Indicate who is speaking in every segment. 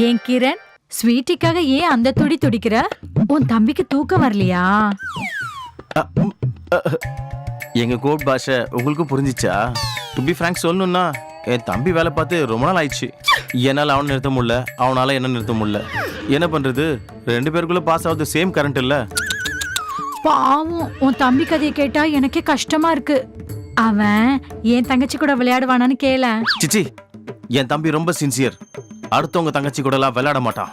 Speaker 1: ஏன் கிரண், ஸ்வீட்டிக்காக ஏன் அந்த துடி துடிக்கிற? உன் தம்பிக்கு தூக்கம் வரலையா?
Speaker 2: எங்க கோட் பாஷை உங்களுக்கு புரிஞ்சிச்சா? டு பி ஃப்ராங்க் சொல்லணும்னா என் தம்பி வேலை பார்த்து ரொம்ப நாள் ஆயிடுச்சு. என்னால் அவனை நிறுத்த முடியல, அவனால என்ன நிறுத்த முடியல. என்ன பண்றது? 2 பேருக்குள்ள பாஸ் ஆகுது சேம் கரண்ட் இல்ல.
Speaker 1: பாவம், உன் தம்பி கதையை கேட்டா எனக்கே கஷ்டமா இருக்கு. அவன் என் தங்கச்சி கூட விளையாடுவானான்னு கேள.
Speaker 2: சிச்சி, என் தம்பி ரொம்ப சின்சியர். அடுத்தவங்க தங்கச்சி கூட எல்லாம் விளையாட மாட்டான்.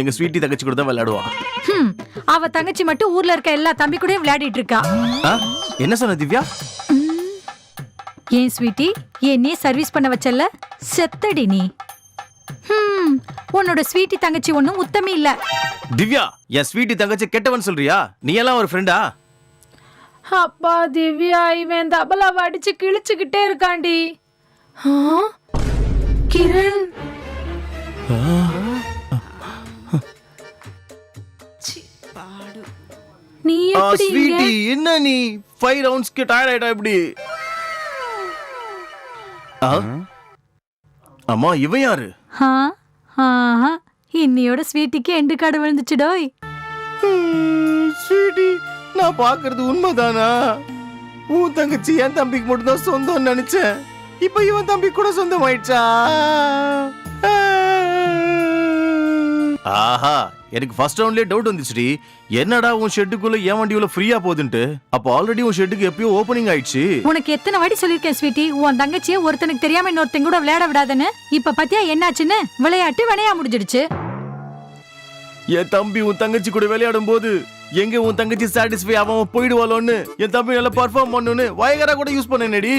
Speaker 2: எங்க ஸ்வீட்டி தங்கச்சி கூட தான் விளையாடுவான்.
Speaker 1: அவ தங்கச்சி மட்டும் ஊர்ல இருக்க எல்லா தம்பி கூட விளையாடிட்டு இருக்கா.
Speaker 2: என்ன சொன்ன திவ்யா?
Speaker 1: ஏன் ஸ்வீட்டி, என்னையே சர்வீஸ் பண்ண வச்சல, செத்தடி நீ. உன்னோட ஸ்வீட்டி தங்கச்சி ஒண்ணும் உத்தமி இல்ல.
Speaker 2: திவ்யா, என் ஸ்வீட்டி தங்கச்சி கெட்டவன் சொல்றியா? நீ எல்லாம் ஒரு ஃப்ரெண்டா?
Speaker 1: அப்பா திவ்யா, இவன் தபலாவை அடிச்சு கிழிச்சுக்கிட்டே இருக்காண்டி. கிரண், நீ எப்படி
Speaker 2: ஸ்வீட்டி, என்ன நீ 5 ரவுண்ட்ஸ்க்கு டயர்ட் ஆயிட்டா இப்படி? அம்மா, இவன் யாரு?
Speaker 1: இன்னையோட ஸ்வீட்டிக்கு எண்டு கார்டு விழுந்துச்சுடோய்.
Speaker 2: ஸ்வீட்டி, நான் பாக்குறது உண்மைதானா? உன் தங்கச்சி என் தம்பிக்கு மட்டும் தான் சொந்தம் நினைச்சேன். இப்ப இவன் தம்பி கூட சொந்தம் ஆயிடுச்சா? ஆஹா, எனக்கு ஃபர்ஸ்ட் ரவுண்ட்லயே டவுட் வந்துச்சுடி. என்னடா உன் ஷெட்டுக்குள்ள ஏன் வண்டி இவ்வளவு ஃப்ரீயா போகுதுன்ட்டு. அப்ப ஆல்ரெடி உன் ஷெட்டுக்கு எப்பயோ ஓபனிங் ஆயிடுச்சு.
Speaker 1: உனக்கு எத்தனை வாட்டி சொல்லிருக்கேன் ஸ்வீட்டி, உன் தங்கச்சியை ஒருத்தனுக்கு தெரியாம இன்னொருத்தங்க கூட விளையாட விடாதுன்னு. இப்ப பாத்தியா என்னாச்சுன்னு? விளையாட்டு வினையா முடிஞ்சிடுச்சு.
Speaker 2: என் தம்பி உன் தங்கச்சி கூட விளையாடும் போது எங்க உன் தங்கச்சி சாட்டிஸ்ஃபை அவன் போயிடுவாளோன்னு என் தம்பி நல்லா பர்ஃபார்ம் பண்ணுன்னு வயகரா கூட யூஸ் பண்ணேனடி.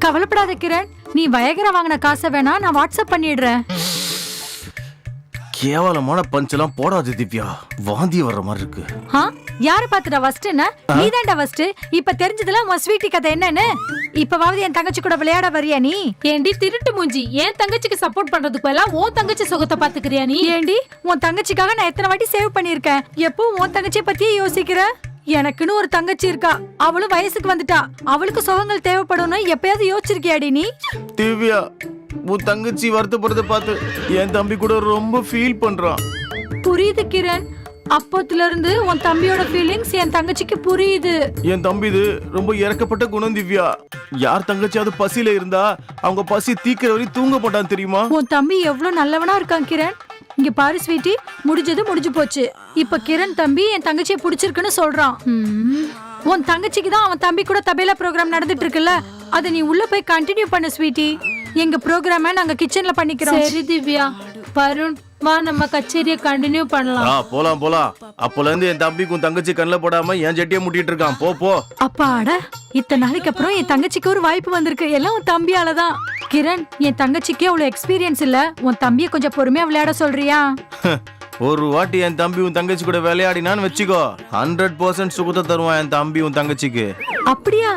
Speaker 1: கவலைப்படாத கிரண், நீ வயகரா வாங்கின காசை வேணா நான் வாட்ஸ்அப் பண்ணிடுறேன்.
Speaker 2: கேவலமான பஞ்செல்லாம் போடாது திவ்யா, வாந்தி வர்ற மாதிரி இருக்கு.
Speaker 1: யார பாத்துடா ஃபர்ஸ்ட்? என்ன நீதான்டா ஃபர்ஸ்ட். இப்ப தெரிஞ்சதுல உன் ஸ்வீட்டி கதை என்னன்னு. இப்பவாவது என் தங்கச்சி கூட விளையாட வரியா நீ?
Speaker 3: ஏண்டி திருட்டு மூஞ்சி, என் தங்கச்சிக்கு சப்போர்ட் பண்றதுக்கு பதிலா உன் தங்கச்சி சுகத்தை பாத்துக்கிறியா நீ?
Speaker 1: ஏண்டி, உன் தங்கச்சிக்காக நான் எத்தனை வாட்டி சேவ் பண்ணிருக்கேன். எப்போ உன் தங்கச்சியை பத்தியே யோசிக்கிற? எனக்குன்னு ஒரு தங்கச்சி இருக்கா, அவளும் வயசுக்கு வந்துட்டா. அவளுக்கு சுகங்கள் தேவைப்படும்னு எப்பயாவது யோசிச்சிருக்கியாடி நீ?
Speaker 2: திவ்யா, உன் தங்கச்சி வருத்தப்படுறத பார்த்து என் தம்பி கூட ரொம்ப ஃபீல் பண்றான்.
Speaker 1: புரியுது கிரண், அப்போத்துல இருந்து உன் தம்பியோட ஃபீலிங்ஸ் என் தங்கச்சிக்கு புரியுது.
Speaker 2: என் தம்பி இது ரொம்ப இறக்கப்பட்ட குணம் திவ்யா. யார் தங்கச்சியாவது பசியில இருந்தா அவங்க பசி தீக்கிற வரை தூங்க மாட்டான் தெரியுமா?
Speaker 1: உன் தம்பி எவ்வளவு நல்லவனா இருக்கான் கிரண். இங்க பாரு ஸ்வீட்டி, முடிஞ்சது முடிஞ்சு போச்சு. இப்ப கிரண் தம்பி என் தங்கச்சியை பிடிச்சிருக்குன்னு சொல்றான். உன் தங்கச்சிக்கு தான் அவன் தம்பி கூட தபேலா ப்ரோக்ராம் நடந்துட்டு இருக்குல்ல, அதை நீ உள்ள போய் கண்டினியூ பண்ணு ஸ்வீட்டி. எங்க ப்ரோக்ராம நாங்க கிச்சன்ல பண்ணிக்கிறோம்.
Speaker 3: சரி திவ்யா, வருண் வா, நம்ம கச்சேரியை கண்டினியூ பண்ணலாம்.
Speaker 2: போலாம் போலாம். அப்பல இருந்து என் தம்பிக்கு உன் தங்கச்சி கண்ணில் போடாம என் ஜட்டியை முட்டிட்டு இருக்கான். போ போ.
Speaker 1: அப்பாடா, இத்தனை நாளைக்கு அப்புறம் என் தங்கச்சிக்கு ஒரு வாய்ப்பு வந்திருக்கு. எல்லாம் உன் தம்பியாலதான். கிரண், என் தங்கச்சிக்கு அவ்வளவு எக்ஸ்பீரியன்ஸ் இல்ல. உன் தம்பியை கொஞ்சம் பொறுமையா விளையாட சொல்றியா?
Speaker 2: ஒரு வாட்டி என் தம்பி உன் தங்கச்சி கூட விளையாடினான்னு வச்சுக்கோ, 100% சுகத்தை தருவான் என் தம்பி உன் தங்கச்சிக்கு.
Speaker 1: அப்படியா?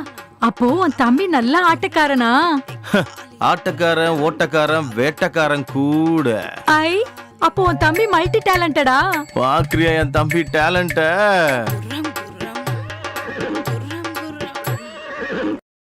Speaker 1: அப்போ உன் தம்பி நல்ல ஆட்டக்காரனா?
Speaker 2: ஆட்டக்காரன், ஓட்டக்காரன், வேட்டக்காரன் கூட.
Speaker 1: அப்போ உன் தம்பி மல்டி டேலண்டடா?
Speaker 2: பாக்குறியா என் தம்பி டேலண்ட?